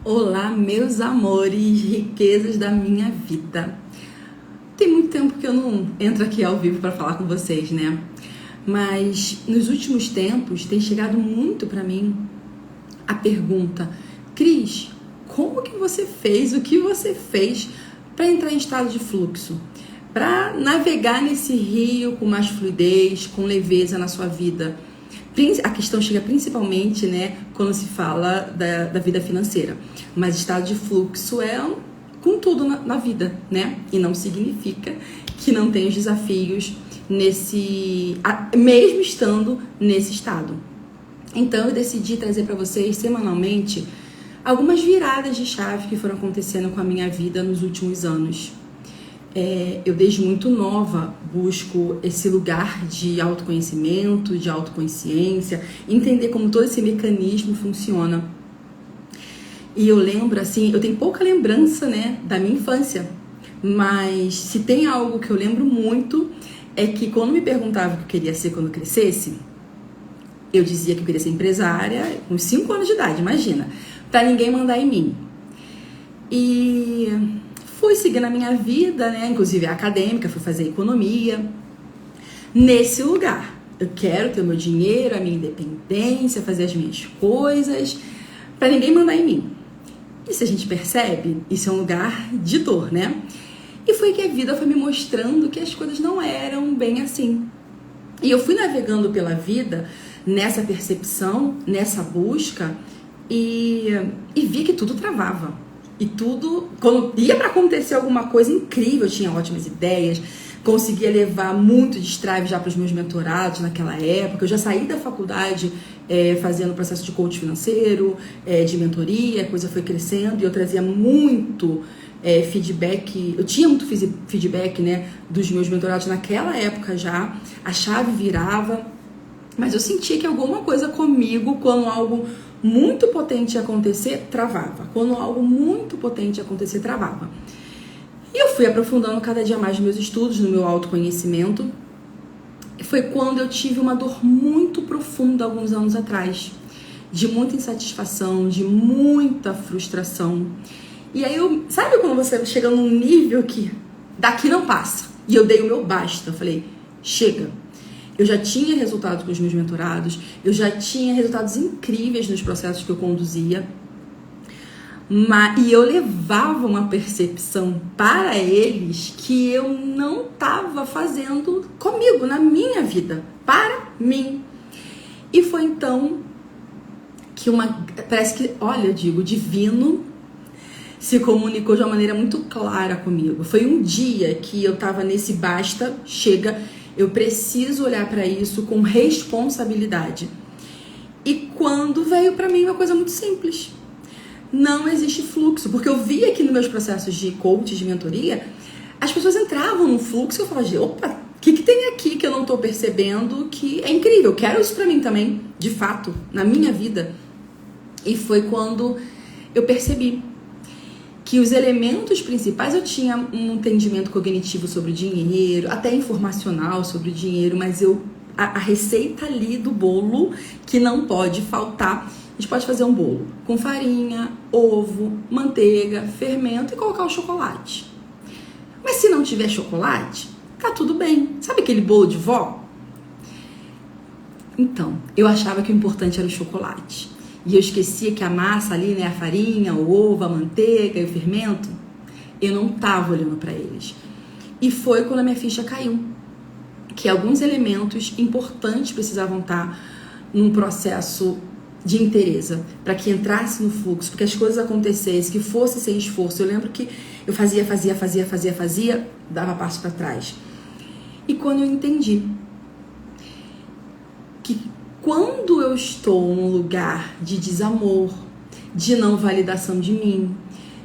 Olá, meus amores, riquezas da minha vida. Tem muito tempo que eu não entro aqui ao vivo para falar com vocês, né? Mas nos últimos tempos tem chegado muito para mim a pergunta: Cris, como que você fez, o que você fez para entrar em estado de fluxo? Para navegar nesse rio com mais fluidez, com leveza na sua vida? A questão chega principalmente, né, quando se fala da vida financeira. Mas estado de fluxo é com tudo na vida, né? E não significa que não tem os desafios mesmo estando nesse estado. Então eu decidi trazer para vocês semanalmente algumas viradas de chave que foram acontecendo com a minha vida nos últimos anos. Eu desde muito nova busco esse lugar de autoconhecimento, de autoconsciência, entender como todo esse mecanismo funciona. E eu lembro assim, eu tenho pouca lembrança, né, da minha infância, mas se tem algo que eu lembro muito é que quando me perguntavam o que eu queria ser quando eu crescesse, eu dizia que eu queria ser empresária com 5 anos de idade, imagina, pra ninguém mandar em mim. E fui seguindo a minha vida, né? Inclusive a acadêmica, fui fazer economia. Nesse lugar, eu quero ter o meu dinheiro, a minha independência, fazer as minhas coisas, pra ninguém mandar em mim. E se a gente percebe, isso é um lugar de dor, né? E foi que a vida foi me mostrando que as coisas não eram bem assim. E eu fui navegando pela vida nessa percepção, nessa busca, e vi que tudo travava. E tudo, quando ia para acontecer alguma coisa incrível, eu tinha ótimas ideias, conseguia levar muito drive já para os meus mentorados naquela época. Eu já saí da faculdade fazendo processo de coach financeiro, de mentoria, a coisa foi crescendo e eu trazia muito feedback, eu tinha muito feedback, né, dos meus mentorados naquela época já, a chave virava, mas eu sentia que alguma coisa comigo, quando algo muito potente ia acontecer, travava. Quando algo muito potente ia acontecer, travava. E eu fui aprofundando cada dia mais nos meus estudos, no meu autoconhecimento. E foi quando eu tive uma dor muito profunda, alguns anos atrás, de muita insatisfação, de muita frustração. E aí, sabe quando você chega num nível que daqui não passa? E eu dei o meu basta. Eu falei, chega. Eu já tinha resultados com os meus mentorados, eu já tinha resultados incríveis nos processos que eu conduzia, e eu levava uma percepção para eles que eu não estava fazendo comigo, na minha vida, para mim. E foi então que parece que, olha, eu digo, o divino se comunicou de uma maneira muito clara comigo. Foi um dia que eu estava nesse basta, chega. Eu preciso olhar para isso com responsabilidade. E quando veio para mim uma coisa muito simples. Não existe fluxo. Porque eu via que nos meus processos de coach, de mentoria, as pessoas entravam num fluxo e eu falava, opa, o que tem aqui que eu não estou percebendo que é incrível? Eu quero isso para mim também, de fato, na minha vida. E foi quando eu percebi que os elementos principais, eu tinha um entendimento cognitivo sobre o dinheiro, até informacional sobre o dinheiro, mas a receita ali do bolo que não pode faltar, a gente pode fazer um bolo com farinha, ovo, manteiga, fermento e colocar o chocolate. Mas se não tiver chocolate, tá tudo bem. Sabe aquele bolo de vó? Então, eu achava que o importante era o chocolate. E eu esquecia que a massa ali, né, a farinha, o ovo, a manteiga e o fermento, eu não estava olhando para eles. E foi quando a minha ficha caiu. Que alguns elementos importantes precisavam estar num processo de inteireza, para que entrasse no fluxo, para que as coisas acontecessem, que fosse sem esforço. Eu lembro que eu fazia, dava passo para trás. E quando eu entendi que quando eu estou num lugar de desamor, de não validação de mim,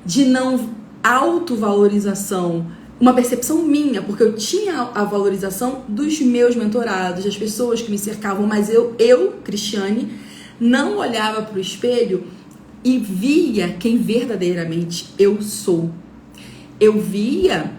de não autovalorização, uma percepção minha, porque eu tinha a valorização dos meus mentorados, das pessoas que me cercavam, mas eu, Cristiane, não olhava para o espelho e via quem verdadeiramente eu sou. Eu via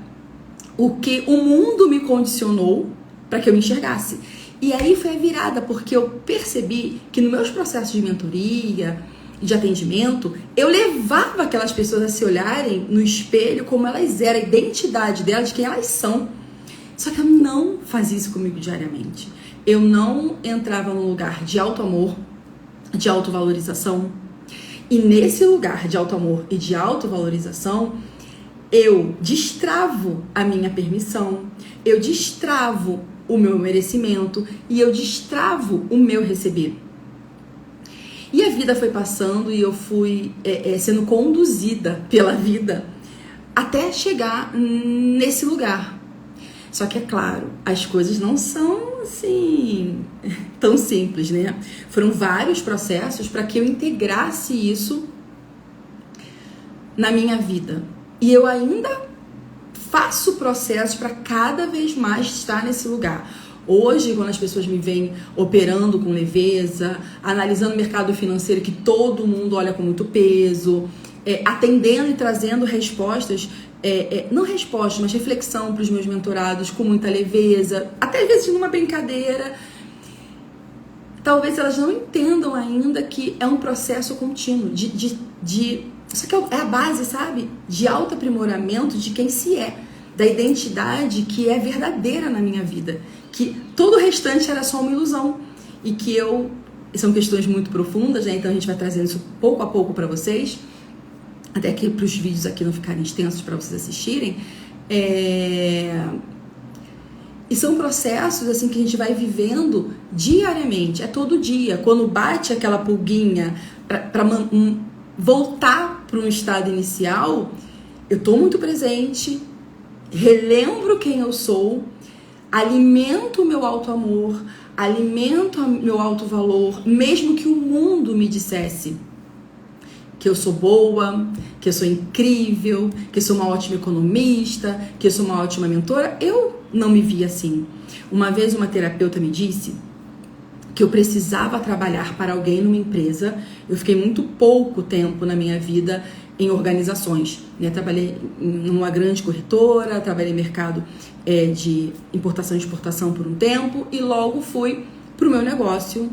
o que o mundo me condicionou para que eu me enxergasse. E aí foi a virada, porque eu percebi que nos meus processos de mentoria, de atendimento, eu levava aquelas pessoas a se olharem no espelho como elas eram, a identidade delas, de quem elas são. Só que eu não fazia isso comigo diariamente. Eu não entrava num lugar de auto-amor, de autovalorização. E nesse lugar de auto-amor e de autovalorização, eu destravo a minha permissão, eu destravo o meu merecimento e eu destravo o meu receber. E a vida foi passando e eu fui sendo conduzida pela vida até chegar nesse lugar. Só que é claro, as coisas não são assim tão simples, né? Foram vários processos para que eu integrasse isso na minha vida. E eu ainda faço processos para cada vez mais estar nesse lugar. Hoje, quando as pessoas me veem operando com leveza, analisando o mercado financeiro que todo mundo olha com muito peso, atendendo e trazendo respostas, não respostas, mas reflexão para os meus mentorados com muita leveza, até às vezes numa brincadeira. Talvez elas não entendam ainda que é um processo contínuo, só que é a base, sabe? De autoaprimoramento de quem se é, da identidade que é verdadeira na minha vida, que todo o restante era só uma ilusão e que são questões muito profundas, né? Então a gente vai trazendo isso pouco a pouco para vocês, até que para os vídeos aqui não ficarem extensos para vocês assistirem. E são processos assim que a gente vai vivendo diariamente, é todo dia. Quando bate aquela pulguinha para voltar para um estado inicial, eu estou muito presente, relembro quem eu sou, alimento o meu auto-amor, alimento o meu auto-valor, mesmo que o mundo me dissesse que eu sou boa, que eu sou incrível, que eu sou uma ótima economista, que eu sou uma ótima mentora, eu não me via assim. Uma vez uma terapeuta me disse que eu precisava trabalhar para alguém numa empresa. Eu fiquei muito pouco tempo na minha vida em organizações, né? Trabalhei numa grande corretora, trabalhei em mercado de importação e exportação por um tempo e logo fui para o meu negócio,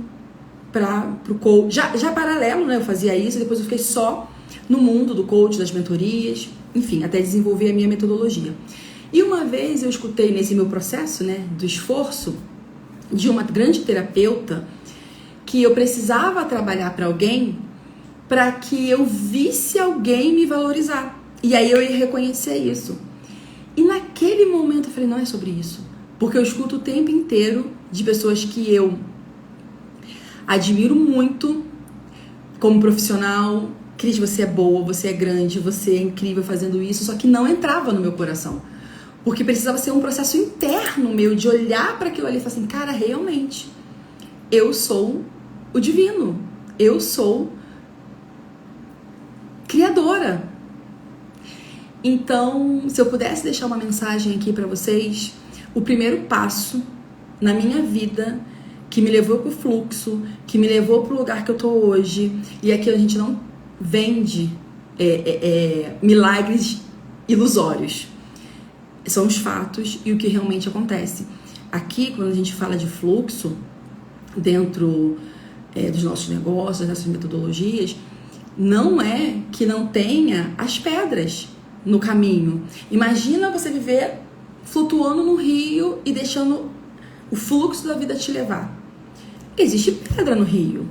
para o coach. Já paralelo, né? Eu fazia isso, depois eu fiquei só no mundo do coach, das mentorias, enfim, até desenvolver a minha metodologia. E uma vez eu escutei nesse meu processo, né, do esforço, de uma grande terapeuta, que eu precisava trabalhar para alguém para que eu visse alguém me valorizar. E aí eu ia reconhecer isso. E naquele momento eu falei, não é sobre isso. Porque eu escuto o tempo inteiro de pessoas que eu admiro muito como profissional. Cris, você é boa, você é grande, você é incrível fazendo isso, só que não entrava no meu coração. Porque precisava ser um processo interno meu, de olhar para aquilo ali e falar assim, cara, realmente, eu sou o divino, eu sou criadora. Então, se eu pudesse deixar uma mensagem aqui para vocês, o primeiro passo na minha vida, que me levou pro fluxo, que me levou pro lugar que eu tô hoje, e aqui a gente não vende milagres ilusórios. São os fatos e o que realmente acontece. Aqui, quando a gente fala de fluxo, dentro dos nossos negócios, das nossas metodologias, não é que não tenha as pedras no caminho. Imagina você viver flutuando no rio e deixando o fluxo da vida te levar. Existe pedra no rio,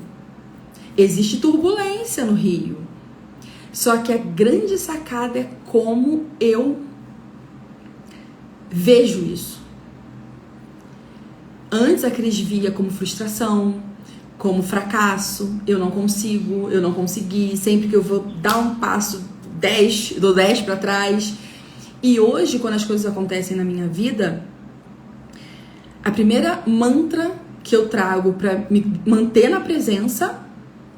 existe turbulência no rio. Só que a grande sacada é como eu vejo isso. Antes a Cris via como frustração, como fracasso, eu não consigo, eu não consegui, sempre que eu vou dar um passo, dou 10 para trás. E hoje, quando as coisas acontecem na minha vida, a primeira mantra que eu trago para me manter na presença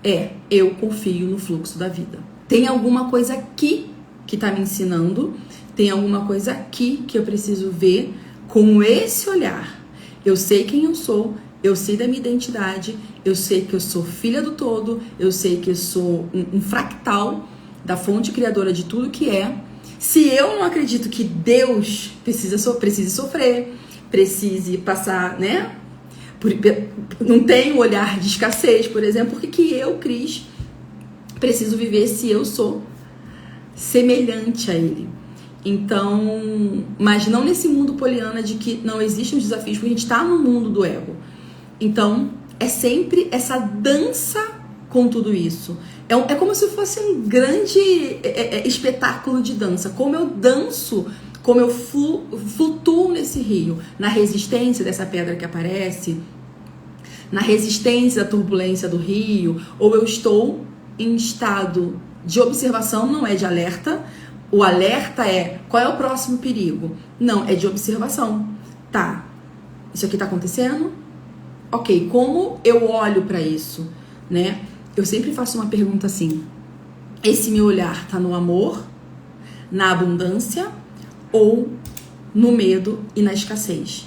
é: eu confio no fluxo da vida. Tem alguma coisa aqui que tá me ensinando, tem alguma coisa aqui que eu preciso ver com esse olhar. Eu sei quem eu sou, eu sei da minha identidade, eu sei que eu sou filha do todo, eu sei que eu sou um fractal da fonte criadora de tudo que é. Se eu não acredito que Deus precise sofrer, precise passar, né? Não tem um olhar de escassez, por exemplo, por que eu, Cris, preciso viver se eu sou semelhante a ele. Então, mas não nesse mundo poliana de que não existem os desafios, porque a gente está no mundo do ego. Então, é sempre essa dança com tudo isso. É como se fosse um grande espetáculo de dança. Como eu danço, como eu flutuo nesse rio, na resistência dessa pedra que aparece, na resistência da turbulência do rio, ou eu estou em estado de observação, não é de alerta. O alerta é, qual é o próximo perigo? Não, é de observação. Tá, isso aqui tá acontecendo? Ok, como eu olho pra isso, né? Eu sempre faço uma pergunta assim: esse meu olhar tá no amor, na abundância ou no medo e na escassez?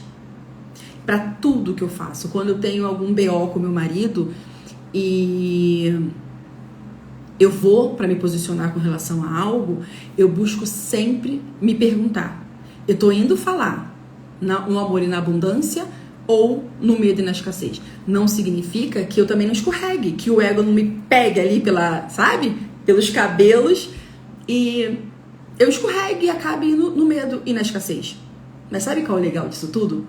Pra tudo que eu faço. Quando eu tenho algum BO com meu marido e eu vou para me posicionar com relação a algo, eu busco sempre me perguntar: eu tô indo falar no amor e na abundância ou no medo e na escassez? Não significa que eu também não escorregue, que o ego não me pegue ali pelos cabelos e eu escorregue e acabe indo no medo e na escassez. Mas sabe qual é o legal disso tudo?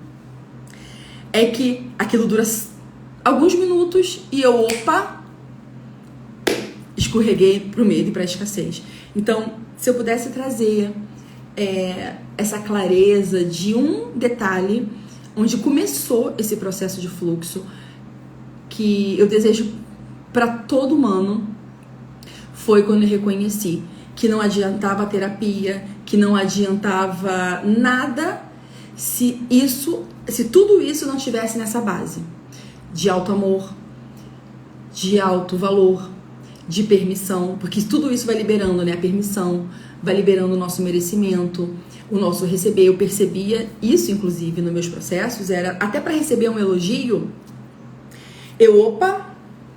É que aquilo dura alguns minutos e eu, escorreguei pro medo e pra escassez. Então, se eu pudesse trazer essa clareza de um detalhe onde começou esse processo de fluxo, que eu desejo para todo humano, foi quando eu reconheci que não adiantava a terapia, que não adiantava nada se tudo isso não estivesse nessa base de alto amor, de alto valor, de permissão, porque tudo isso vai liberando, né? A permissão vai liberando o nosso merecimento, o nosso receber. Eu percebia isso, inclusive, nos meus processos, era até para receber um elogio,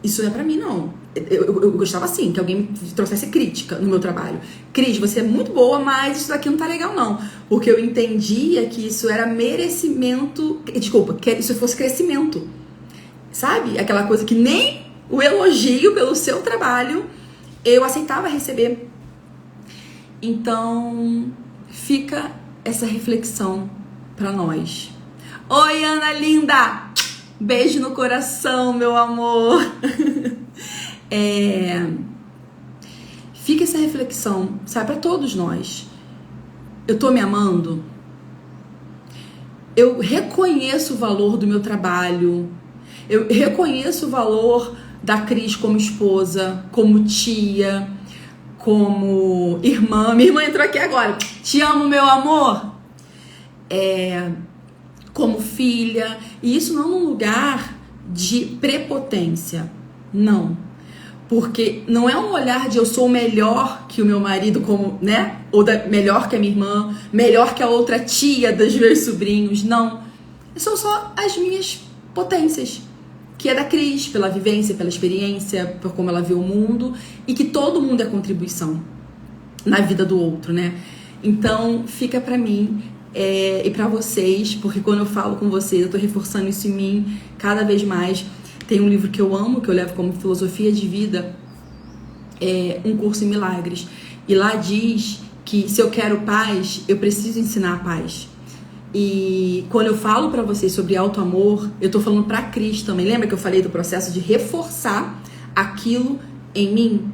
isso não é pra mim, não. Eu gostava assim, que alguém me trouxesse crítica no meu trabalho. Cris, você é muito boa, mas isso daqui não tá legal, não. Porque eu entendia que isso era merecimento, que isso fosse crescimento. Sabe? Aquela coisa que nem o elogio pelo seu trabalho eu aceitava receber. Então, fica essa reflexão pra nós. Oi, Ana linda! Beijo no coração, meu amor! Fica essa reflexão, sabe, pra todos nós. Eu tô me amando? Eu reconheço o valor do meu trabalho. Eu reconheço o valor da Cris como esposa, como tia, como irmã. Minha irmã entrou aqui agora. Te amo, meu amor. Como filha. E isso não num lugar de prepotência. Não. Porque não é um olhar de eu sou melhor que o meu marido, como, né? Ou melhor que a minha irmã, melhor que a outra tia dos meus sobrinhos. Não. São só as minhas potências. Que é da Cris, pela vivência, pela experiência, por como ela vê o mundo, e que todo mundo é contribuição na vida do outro, né? Então, fica pra mim e pra vocês, porque quando eu falo com vocês, eu tô reforçando isso em mim cada vez mais. Tem um livro que eu amo, que eu levo como filosofia de vida, Um Curso em Milagres. E lá diz que se eu quero paz, eu preciso ensinar a paz. E quando eu falo pra vocês sobre auto-amor, eu tô falando pra Cris também. Lembra que eu falei do processo de reforçar aquilo em mim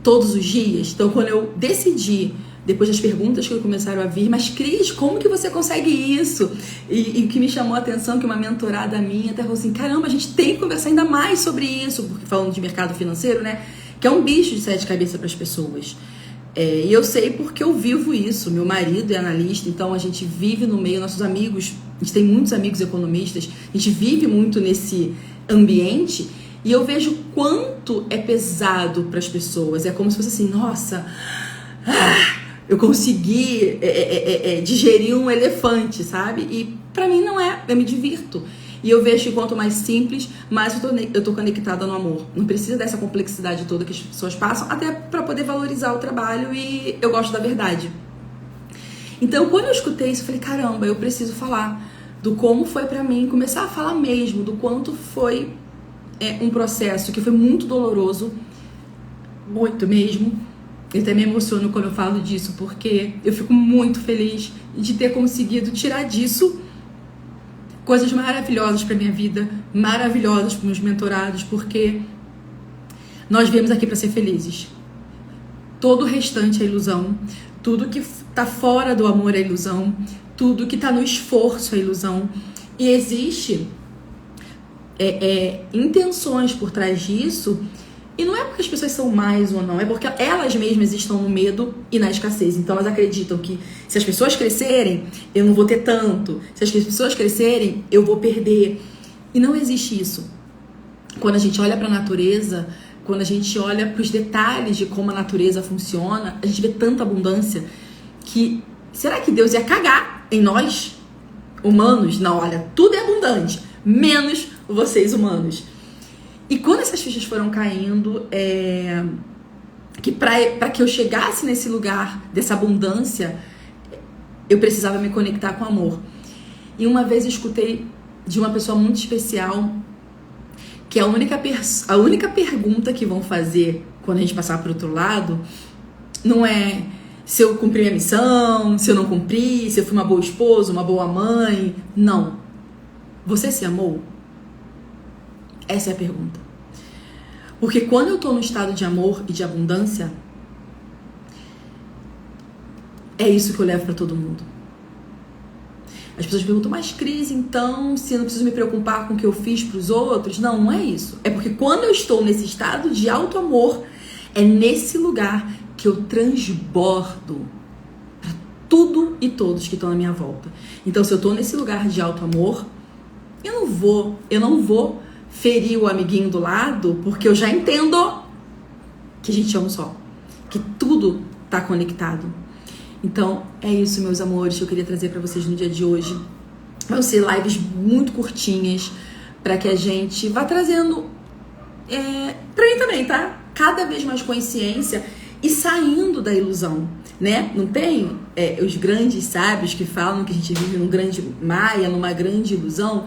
todos os dias? Então, quando eu decidi, depois das perguntas que começaram a vir, mas Cris, como que você consegue isso? E o que me chamou a atenção, que uma mentorada minha até falou assim, caramba, a gente tem que conversar ainda mais sobre isso, porque falando de mercado financeiro, né? Que é um bicho de 7 cabeças para as pessoas. E eu sei porque eu vivo isso. Meu marido é analista, então a gente vive no meio, nossos amigos, a gente tem muitos amigos economistas, a gente vive muito nesse ambiente e eu vejo quanto é pesado para as pessoas. É como se fosse assim, nossa, eu consegui digerir um elefante, sabe? E pra mim não é, eu me divirto. E eu vejo que quanto mais simples, mais eu tô conectada no amor. Não precisa dessa complexidade toda que as pessoas passam, até pra poder valorizar o trabalho, e eu gosto da verdade. Então, quando eu escutei isso, eu falei, caramba, eu preciso falar do como foi pra mim, começar a falar mesmo do quanto foi um processo que foi muito doloroso, muito mesmo. Eu até me emociono quando eu falo disso, porque eu fico muito feliz de ter conseguido tirar disso coisas maravilhosas para minha vida, maravilhosas para meus mentorados, porque nós viemos aqui para ser felizes. Todo o restante é ilusão, tudo que tá fora do amor é ilusão, tudo que tá no esforço é ilusão. E existe intenções por trás disso, e não é porque as pessoas são mais ou não, é porque elas mesmas estão no medo e na escassez. Então elas acreditam que se as pessoas crescerem, eu não vou ter tanto. Se as pessoas crescerem, eu vou perder. E não existe isso. Quando a gente olha para a natureza, quando a gente olha para os detalhes de como a natureza funciona, a gente vê tanta abundância que... Será que Deus ia cagar em nós, humanos? Não, olha, tudo é abundante, menos vocês, humanos. E quando essas fichas foram caindo, que para que eu chegasse nesse lugar dessa abundância, eu precisava me conectar com o amor. E uma vez eu escutei de uma pessoa muito especial que a única pergunta que vão fazer quando a gente passar para o outro lado não é se eu cumpri minha missão, se eu não cumpri, se eu fui uma boa esposa, uma boa mãe. Não. Você se amou? Essa é a pergunta. Porque quando eu tô no estado de amor e de abundância, é isso que eu levo pra todo mundo. As pessoas perguntam, mas Cris, então, se eu não preciso me preocupar com o que eu fiz pros outros? Não, não é isso. É porque quando eu estou nesse estado de alto amor, é nesse lugar que eu transbordo pra tudo e todos que estão na minha volta. Então, se eu tô nesse lugar de alto amor, eu não vou ferir o amiguinho do lado, porque eu já entendo que a gente é um só, que tudo tá conectado. Então, é isso, meus amores, que eu queria trazer pra vocês no dia de hoje. Vão ser lives muito curtinhas, pra que a gente vá trazendo pra mim também, tá? Cada vez mais consciência e saindo da ilusão, né? Não tem os grandes sábios que falam que a gente vive num grande maia, numa grande ilusão?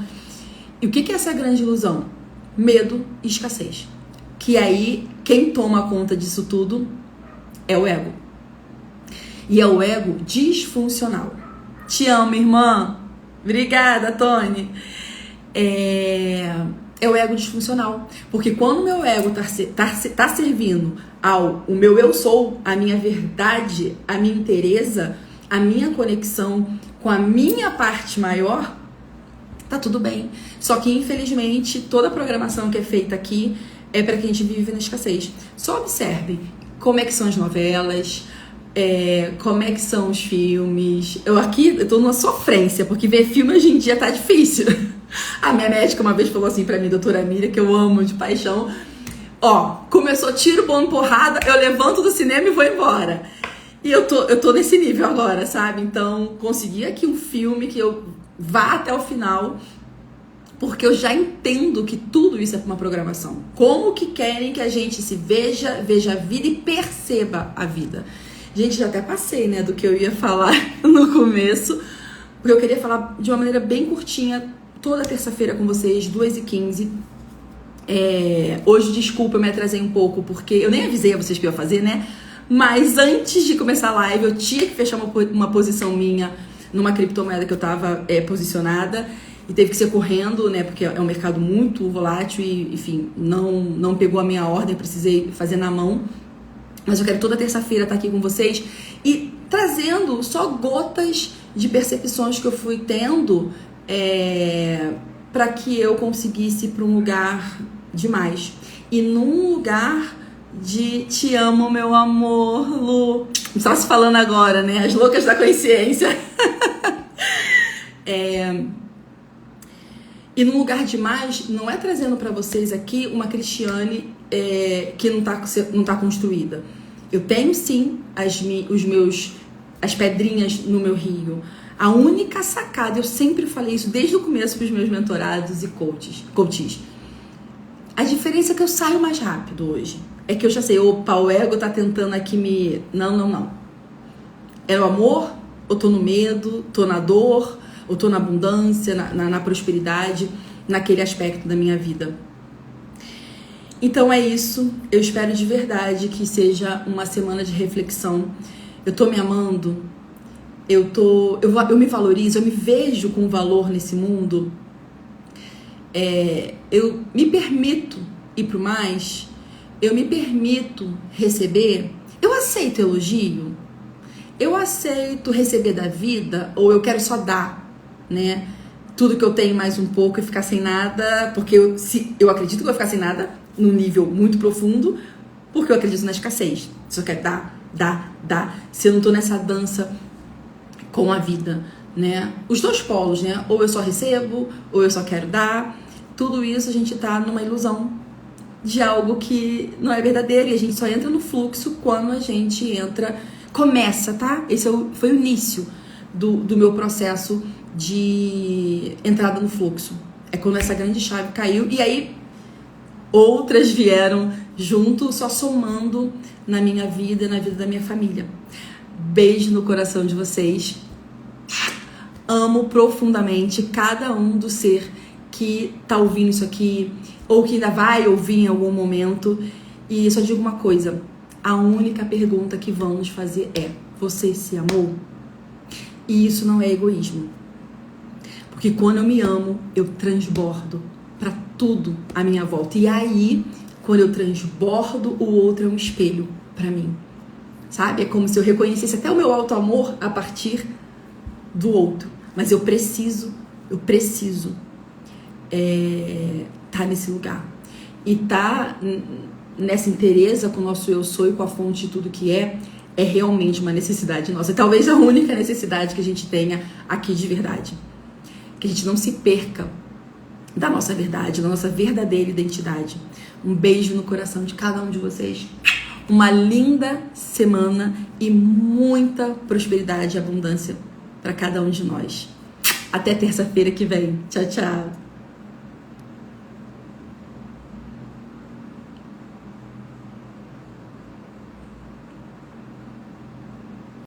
E o que é essa grande ilusão? Medo e escassez. Que aí, quem toma conta disso tudo é o ego. E é o ego disfuncional. Te amo, irmã. Obrigada, Tony. É o ego disfuncional. Porque quando o meu ego tá servindo ao o meu eu sou, a minha verdade, a minha inteireza, a minha conexão com a minha parte maior, tá tudo bem. Só que, infelizmente, toda a programação que é feita aqui é para que a gente vive na escassez. Só observe como é que são as novelas, como é que são os filmes. Eu tô numa sofrência, porque ver filme hoje em dia tá difícil. A minha médica uma vez falou assim pra mim, doutora Miriam, que eu amo de paixão. Ó, começou tiro, bomba, porrada, eu levanto do cinema e vou embora. E eu tô nesse nível agora, sabe? Então, consegui aqui um filme que eu vá até o final, porque eu já entendo que tudo isso é uma programação. Como que querem que a gente se veja a vida e perceba a vida? Gente, já até passei, né, do que eu ia falar no começo, porque eu queria falar de uma maneira bem curtinha, toda terça-feira com vocês, 2h15. Hoje, desculpa, eu me atrasei um pouco, porque eu nem avisei a vocês que eu ia fazer, né? Mas antes de começar a live, eu tinha que fechar uma posição minha numa criptomoeda que eu tava posicionada, e teve que ser correndo, né? Porque é um mercado muito volátil e, enfim, não pegou a minha ordem, precisei fazer na mão. Mas eu quero toda terça-feira estar aqui com vocês e trazendo só gotas de percepções que eu fui tendo para que eu conseguisse ir para um lugar demais. E num lugar de te amo, meu amor, Lu. Não só se falando agora, né? As loucas da consciência. E num lugar demais, não é trazendo para vocês aqui uma Cristiane que não tá construída. Eu tenho sim as pedrinhas no meu rio. A única sacada, eu sempre falei isso desde o começo para os meus mentorados e coaches. A diferença é que eu saio mais rápido hoje. É que eu já sei, opa, o ego tá tentando aqui me... Não. É o amor, ou tô no medo, tô na dor, ou tô na abundância, na prosperidade, naquele aspecto da minha vida. Então é isso. Eu espero de verdade que seja uma semana de reflexão. Eu tô me amando. Eu me valorizo. Eu me vejo com valor nesse mundo. Eu me permito ir pro mais. Eu me permito receber. Eu aceito elogio. Eu aceito receber da vida. Ou eu quero só dar, né? Tudo que eu tenho mais um pouco e ficar sem nada. Porque eu acredito que eu vou ficar sem nada num nível muito profundo, porque eu acredito na escassez. Se eu quero dar, se eu não tô nessa dança com a vida, né? Os dois polos, né? Ou eu só recebo, ou eu só quero dar. Tudo isso a gente tá numa ilusão de algo que não é verdadeiro, e a gente só entra no fluxo quando a gente começa, tá? Esse foi o início do meu processo de entrada no fluxo. É quando essa grande chave caiu, e aí outras vieram junto, só somando na minha vida e na vida da minha família. Beijo no coração de vocês. Amo profundamente cada um do ser que tá ouvindo isso aqui, ou que ainda vai ouvir em algum momento. E só digo uma coisa: a única pergunta que vamos fazer é: você se amou? E isso não é egoísmo. Porque quando eu me amo, eu transbordo para tudo à minha volta. E aí, quando eu transbordo, o outro é um espelho para mim. Sabe? É como se eu reconhecesse até o meu auto-amor a partir do outro. Mas eu preciso tá nesse lugar. E tá nessa inteireza com o nosso eu sou e com a fonte de tudo que é realmente uma necessidade nossa. Talvez a única necessidade que a gente tenha aqui de verdade. Que a gente não se perca da nossa verdade, da nossa verdadeira identidade. Um beijo no coração de cada um de vocês. Uma linda semana e muita prosperidade e abundância para cada um de nós. Até terça-feira que vem. Tchau, tchau.